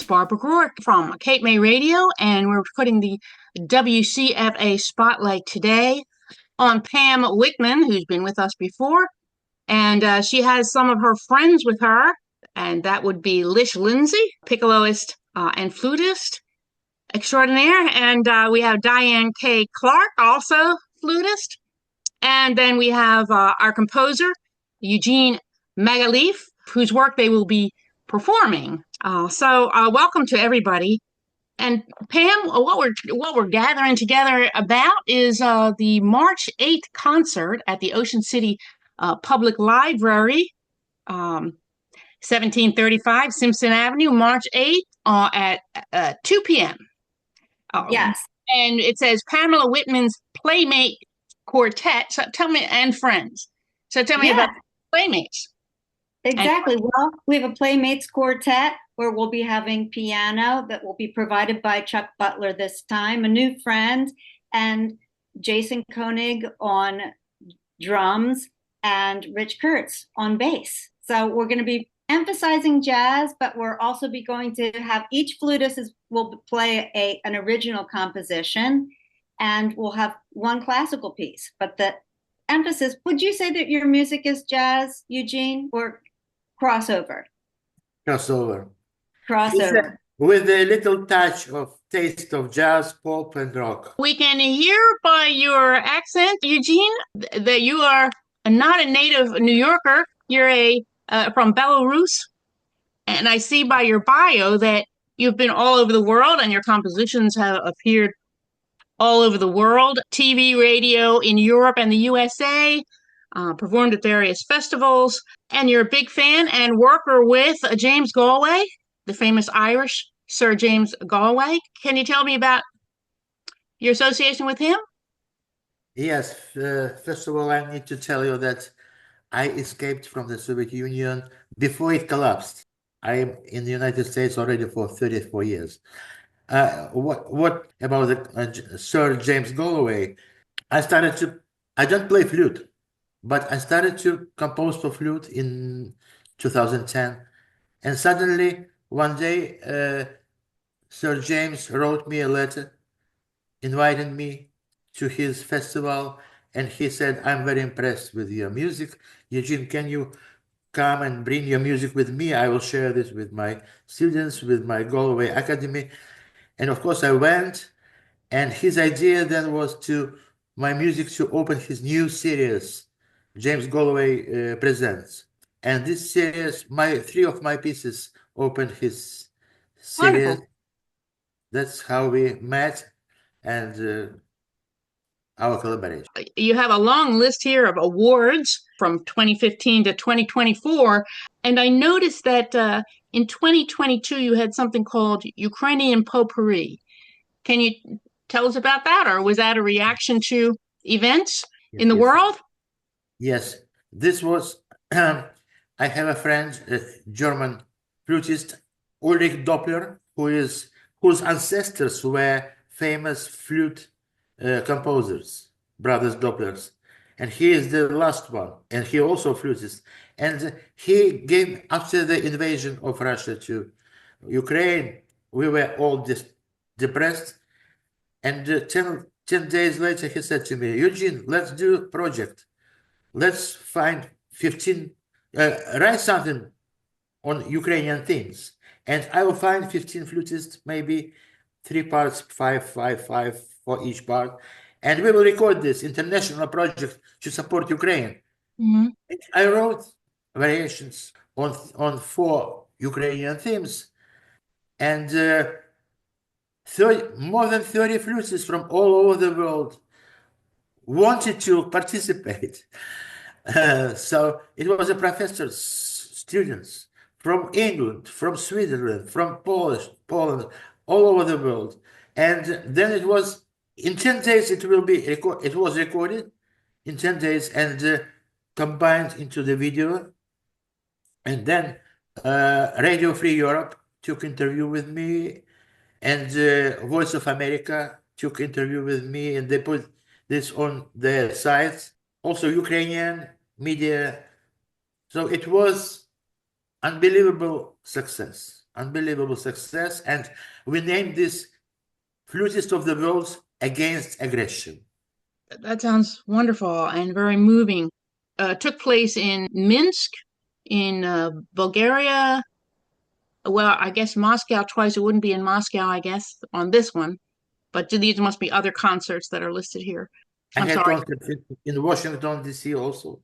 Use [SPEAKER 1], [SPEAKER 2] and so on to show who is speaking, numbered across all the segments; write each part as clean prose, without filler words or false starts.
[SPEAKER 1] Barbara Rourke from Cape May Radio, and we're putting the WCFA spotlight today on Pam Whitman, who's been with us before, and she has some of her friends with her, and that would be Lish Lindsay, piccoloist and flutist extraordinaire, and we have Diane K. Clark, also flutist, and then we have our composer, Eugene Magaleef, whose work they will be performing. So welcome to everybody. And Pam, what we're gathering together about is the March 8th concert at the Ocean City Public Library, 1735 Simpson Avenue, March 8th at 2 p.m.
[SPEAKER 2] Yes.
[SPEAKER 1] And it says Pamela Whitman's Playmate Quartet. So tell me, and friends. So tell me about Playmates.
[SPEAKER 2] Exactly. Well, we have a Playmates Quartet where we'll be having piano that will be provided by Chuck Butler this time, a new friend, and Jason Koenig on drums and Rich Kurtz on bass. So we're going to be emphasizing jazz, but we're also going to have each flutist will play an original composition, and we'll have one classical piece. But the emphasis, would you say that your music is jazz, Eugene, or crossover?
[SPEAKER 3] Crossover.
[SPEAKER 2] With
[SPEAKER 3] a little touch of taste of jazz, pop, and rock.
[SPEAKER 1] We can hear by your accent, Eugene, that you are not a native New Yorker. You're from Belarus. And I see by your bio that you've been all over the world and your compositions have appeared all over the world, TV, radio in Europe and the USA, performed at various festivals, and you're a big fan and worker with James Galway, the famous Irish Sir James Galway. Can you tell me about your association with him?
[SPEAKER 3] Yes. First of all, I need to tell you that I escaped from the Soviet Union before it collapsed. I am in the United States already for 34 years. What about the Sir James Galway? I don't play flute, but I started to compose for flute in 2010. And suddenly, one day, Sir James wrote me a letter inviting me to his festival, and he said, "I'm very impressed with your music. Eugene, can you come and bring your music with me? I will share this with my students, with my Galway Academy." And of course I went, and his idea then was my music to open his new series, James Galway Presents. And this series, three of my pieces opened his series.
[SPEAKER 1] Wonderful.
[SPEAKER 3] That's how we met and our collaboration.
[SPEAKER 1] You have a long list here of awards from 2015 to 2024. And I noticed that in 2022, you had something called Ukrainian Potpourri. Can you tell us about that? Or was that a reaction to events in the world?
[SPEAKER 3] Yes. This was, I have a friend, a German flutist, Ulrich Doppler, whose ancestors were famous flute composers, brothers Dopplers. And he is the last one, and he also flutist. And he gave, after the invasion of Russia to Ukraine, we were all depressed. And 10 days later, he said to me, "Eugene, let's do a project. Let's find 15, write something on Ukrainian themes. And I will find 15 flutists, maybe 3 parts, 5 for each part. And we will record this international project to support Ukraine."
[SPEAKER 1] Mm-hmm.
[SPEAKER 3] I wrote variations on 4 Ukrainian themes. And more than 30 flutists from all over the world wanted to participate. So it was a professor's students from England, from Switzerland, from Poland, all over the world. And then it was, in 10 days, it was recorded in 10 days and combined into the video. And then Radio Free Europe took interview with me, and Voice of America took interview with me, and they put this on their sites. Also Ukrainian media. So it was unbelievable success. unbelievable success. And we named this Flutist of the World Against Aggression.
[SPEAKER 1] That sounds wonderful and very moving. Took place in Minsk, in Bulgaria. Well, I guess Moscow twice. It wouldn't be in Moscow, I guess, on this one. But these must be other concerts that are listed here.
[SPEAKER 3] I
[SPEAKER 1] I'm
[SPEAKER 3] had
[SPEAKER 1] sorry.
[SPEAKER 3] concerts in Washington, D.C. also,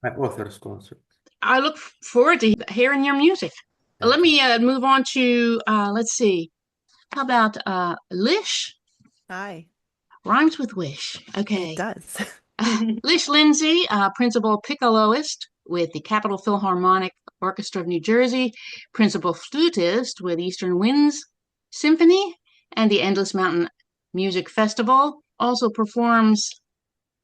[SPEAKER 3] my author's concert.
[SPEAKER 1] I look forward to hearing your music. Let
[SPEAKER 3] Thank you.
[SPEAKER 1] me move on to, let's see. How about Lish?
[SPEAKER 4] Hi,
[SPEAKER 1] Rhymes with wish.
[SPEAKER 4] it
[SPEAKER 1] Okay.
[SPEAKER 4] does.
[SPEAKER 1] Lish Lindsay, principal piccoloist with the Capitol Philharmonic Orchestra of New Jersey, principal flutist with Eastern Winds Symphony and the Endless Mountain Music Festival. Also performs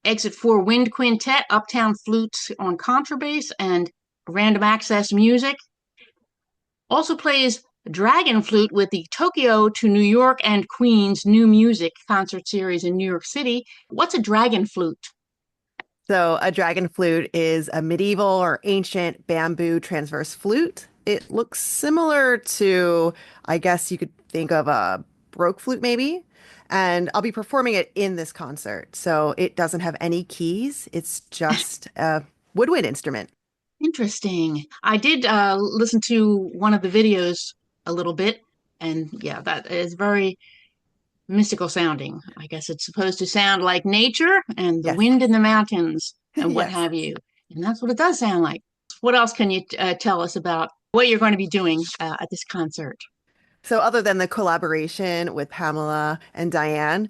[SPEAKER 1] Exit 4 Wind Quintet, Uptown Flutes on contrabass, and random access music. Also plays dragon flute with the Tokyo to New York and Queens New Music concert series in New York City. What's a dragon flute?
[SPEAKER 4] So, a dragon flute is a medieval or ancient bamboo transverse flute. It looks similar to, I guess you could think of a broke flute, maybe. And I'll be performing it in this concert. So, it doesn't have any keys, it's just a woodwind instrument.
[SPEAKER 1] Interesting. I did listen to one of the videos a little bit, and yeah, that is very mystical sounding. I guess it's supposed to sound like nature and the
[SPEAKER 4] Yes.
[SPEAKER 1] wind in the mountains and what
[SPEAKER 4] Yes.
[SPEAKER 1] have you. And that's what it does sound like. What else can you tell us about what you're going to be doing at this concert?
[SPEAKER 4] So, other than the collaboration with Pamela and Diane,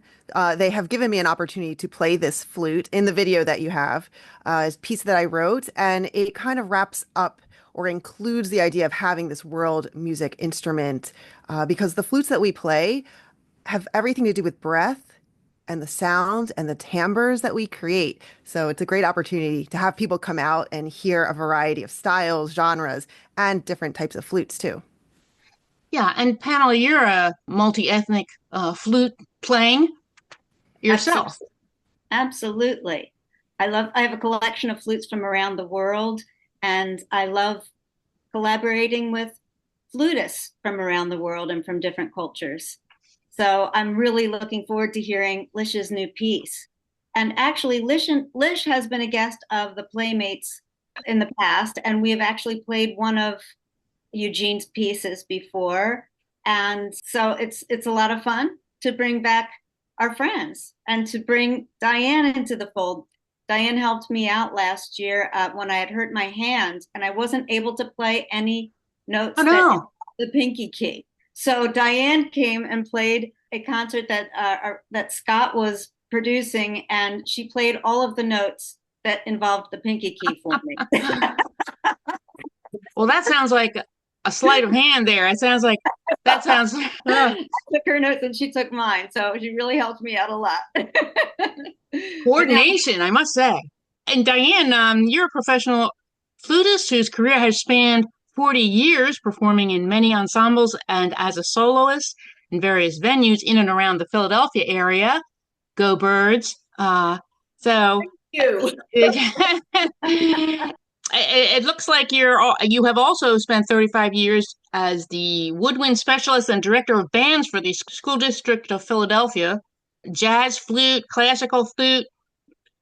[SPEAKER 4] they have given me an opportunity to play this flute in the video that you have, is a piece that I wrote, and it kind of wraps up or includes the idea of having this world music instrument, because the flutes that we play have everything to do with breath and the sound and the timbres that we create. So, it's a great opportunity to have people come out and hear a variety of styles, genres, and different types of flutes too.
[SPEAKER 1] Yeah, and Pamela, you're a multi-ethnic flute playing yourself.
[SPEAKER 2] Absolutely. I have a collection of flutes from around the world, and I love collaborating with flutists from around the world and from different cultures. So I'm really looking forward to hearing Lish's new piece. And actually, Lish has been a guest of the Playmates in the past, and we have actually played one of Eugene's pieces before. And so it's a lot of fun to bring back our friends and to bring Diane into the fold. Diane helped me out last year when I had hurt my hand and I wasn't able to play any notes
[SPEAKER 1] Oh
[SPEAKER 2] that
[SPEAKER 1] no.
[SPEAKER 2] the pinky key. So Diane came and played a concert that Scott was producing, and she played all of the notes that involved the pinky key for me.
[SPEAKER 1] Well, that sounds like a sleight of hand there. It sounds like that sounds.
[SPEAKER 2] I took her notes and she took mine, so she really helped me out a lot.
[SPEAKER 1] Coordination, I must say. And Diane, you're a professional flutist whose career has spanned 40 years, performing in many ensembles and as a soloist in various venues in and around the Philadelphia area. Go Birds. So
[SPEAKER 5] You.
[SPEAKER 1] it looks like you have also spent 35 years as the woodwind specialist and director of bands for the school district of Philadelphia, jazz flute, classical flute,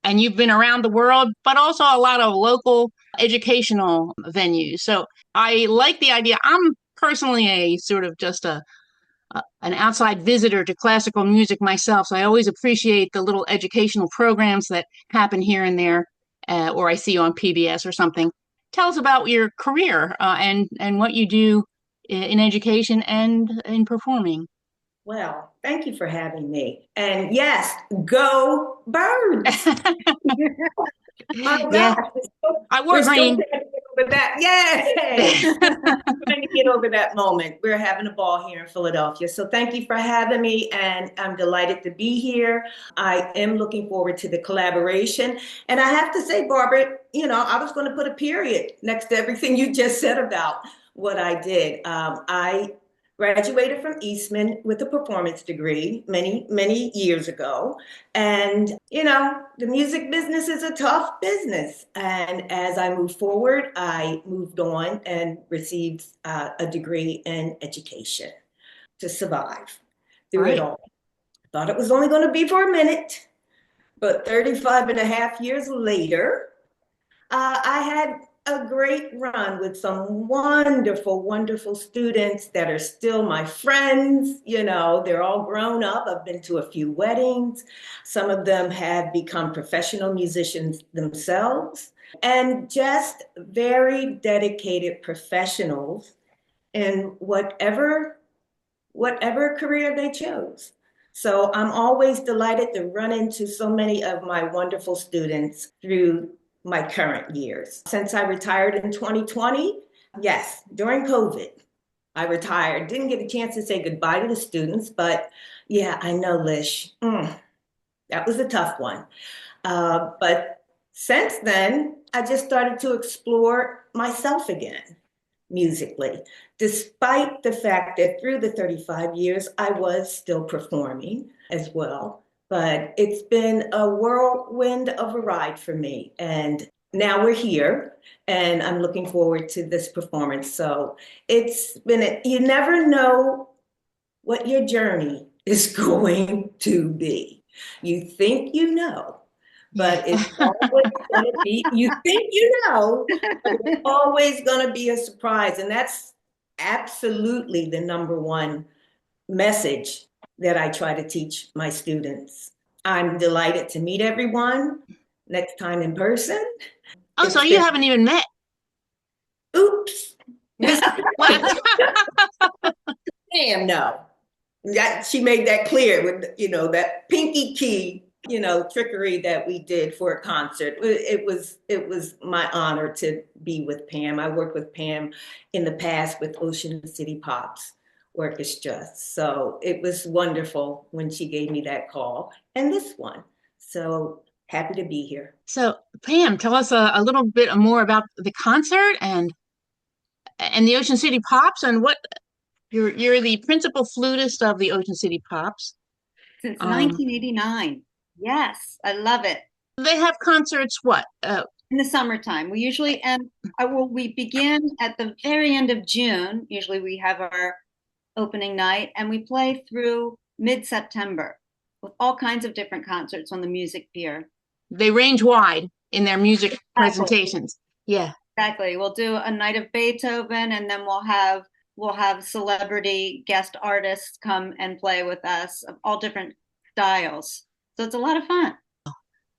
[SPEAKER 1] and you've been around the world, but also a lot of local educational venues. So I like the idea. I'm personally a sort of just an outside visitor to classical music myself, so I always appreciate the little educational programs that happen here and there, or I see on PBS or something. Tell us about your career and what you do in education and in performing.
[SPEAKER 5] Well, thank you for having me. And yes, go birds. Oh
[SPEAKER 1] Yeah,
[SPEAKER 5] gosh,
[SPEAKER 1] I
[SPEAKER 5] we're
[SPEAKER 1] wore
[SPEAKER 5] still
[SPEAKER 1] green.
[SPEAKER 5] trying to get over that. Yay! Trying to get over that moment. We're having a ball here in Philadelphia. So thank you for having me, and I'm delighted to be here. I am looking forward to the collaboration. And I have to say, Barbara, I was going to put a period next to everything you just said about what I did. I Graduated from Eastman with a performance degree many, many years ago. And, the music business is a tough business. And as I moved forward, I moved on and received a degree in education to survive through it
[SPEAKER 1] Right.
[SPEAKER 5] all. Thought it was only going to be for a minute, but 35 and a half years later, I had a great run with some wonderful, wonderful students that are still my friends. They're all grown up. I've been to a few weddings. Some of them have become professional musicians themselves, and just very dedicated professionals in whatever career they chose. So I'm always delighted to run into so many of my wonderful students through my current years. Since I retired in 2020, yes, during COVID, I retired. Didn't get a chance to say goodbye to the students, but yeah, I know, Lish. That was a tough one. But since then, I just started to explore myself again musically, despite the fact that through the 35 years, I was still performing as well. But it's been a whirlwind of a ride for me. And now we're here, and I'm looking forward to this performance. So you never know what your journey is going to be. You think you know, but it's always going to be, you think you know, but it's always going to be a surprise. And that's absolutely the number one message that I try to teach my students. I'm delighted to meet everyone next time in person.
[SPEAKER 1] Oh, so
[SPEAKER 5] It's
[SPEAKER 1] you
[SPEAKER 5] been,
[SPEAKER 1] haven't even met.
[SPEAKER 5] oops,
[SPEAKER 1] What?
[SPEAKER 5] damn no. She made that clear with, that pinky key, trickery that we did for a concert. It was my honor to be with Pam. I worked with Pam in the past with Ocean City Pops Orchestra. So it was wonderful when she gave me that call, and this one. So happy to be here.
[SPEAKER 1] So, Pam, tell us a little bit more about the concert and the Ocean City Pops and what you're the principal flutist of the Ocean City Pops.
[SPEAKER 2] Since
[SPEAKER 1] Um,
[SPEAKER 2] 1989. Yes, I love it.
[SPEAKER 1] they have concerts what?
[SPEAKER 2] In the summertime. We usually end, we begin at the very end of June. Usually we have our opening night and we play through mid-September with all kinds of different concerts on the Music Pier.
[SPEAKER 1] They range wide in their music
[SPEAKER 2] Exactly.
[SPEAKER 1] presentations. Yeah.
[SPEAKER 2] Exactly. We'll do a night of Beethoven, and then we'll have celebrity guest artists come and play with us of all different styles. So it's a lot of fun.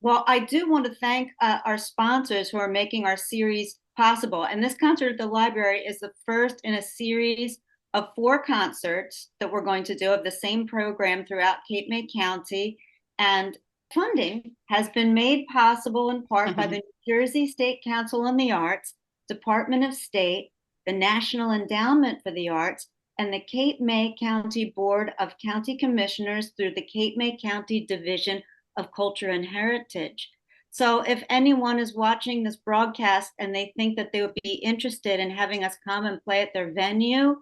[SPEAKER 2] Well, I do want to thank our sponsors who are making our series possible. And this concert at the library is the first in a series of 4 concerts that we're going to do of the same program throughout Cape May County. And funding has been made possible in part by the New Jersey State Council on the Arts, Department of State, the National Endowment for the Arts, and the Cape May County Board of County Commissioners through the Cape May County Division of Culture and Heritage. So if anyone is watching this broadcast and they think that they would be interested in having us come and play at their venue,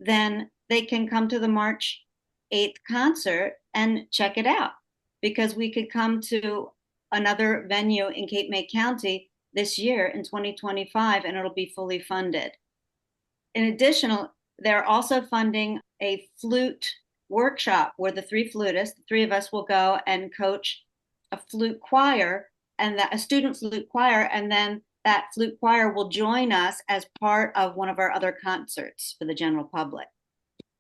[SPEAKER 2] then they can come to the March 8th concert and check it out, because we could come to another venue in Cape May County this year in 2025, and it'll be fully funded. In addition, they're also funding a flute workshop where the 3 flutists, the 3 of us, will go and coach a flute choir and a student flute choir, and then that flute choir will join us as part of one of our other concerts for the general public.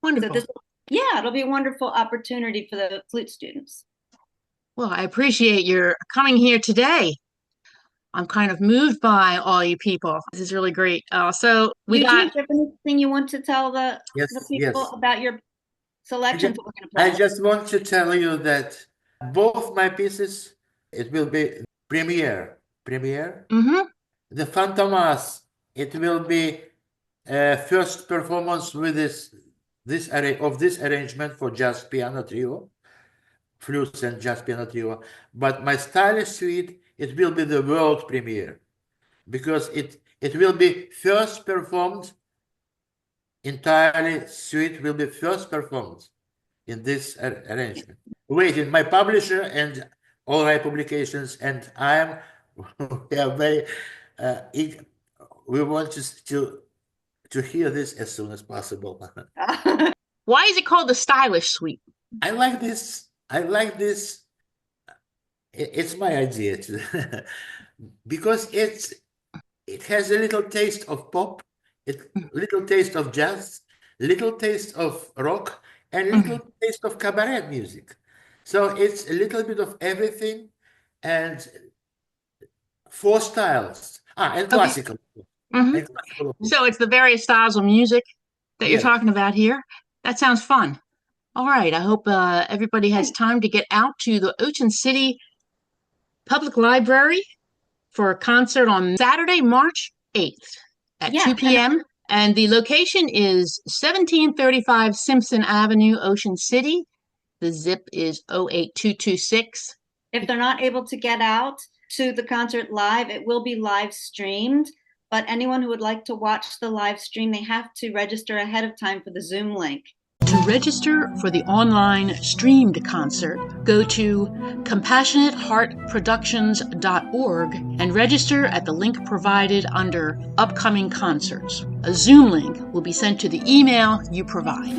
[SPEAKER 1] Wonderful.
[SPEAKER 2] So it'll be a wonderful opportunity for the flute students.
[SPEAKER 1] Well, I appreciate your coming here today. I'm kind of moved by all you people. This is really great. So we got.
[SPEAKER 2] Is there anything you want to tell the people
[SPEAKER 3] Yes.
[SPEAKER 2] about your selections that we're going to play?
[SPEAKER 3] I just want to tell you that both my pieces, it will be premiere.
[SPEAKER 1] Mm-hmm.
[SPEAKER 3] The Fantomas, it will be first performance with this arrangement for jazz piano trio, flutes and jazz piano trio. But my stylish suite, it will be the world premiere, because it will be first performed entirely suite will be first performed in this arrangement. Waiting, my publisher and all my publications, and I'm we are very we want to hear this as soon as possible.
[SPEAKER 1] Why is it called the Stylish Suite?
[SPEAKER 3] I like this. I like this. It's my idea too, because it has a little taste of pop, a little taste of jazz, little taste of rock, and little taste of cabaret music. So it's a little bit of everything, and four styles. And classical.
[SPEAKER 1] Mhm.
[SPEAKER 3] And classical.
[SPEAKER 1] So it's the various styles of music that you're
[SPEAKER 3] Yes.
[SPEAKER 1] talking about here. That sounds fun. All right. I hope everybody has time to get out to the Ocean City Public Library for a concert on Saturday, March 8th at
[SPEAKER 2] Yeah,
[SPEAKER 1] 2 p.m. And the location is 1735 Simpson Avenue, Ocean City. The zip is 08226.
[SPEAKER 2] If they're not able to get out to the concert live, it will be live streamed. But anyone who would like to watch the live stream, they have to register ahead of time for the Zoom link.
[SPEAKER 1] To register for the online streamed concert, go to compassionateheartproductions.org and register at the link provided under Upcoming Concerts. A Zoom link will be sent to the email you provide.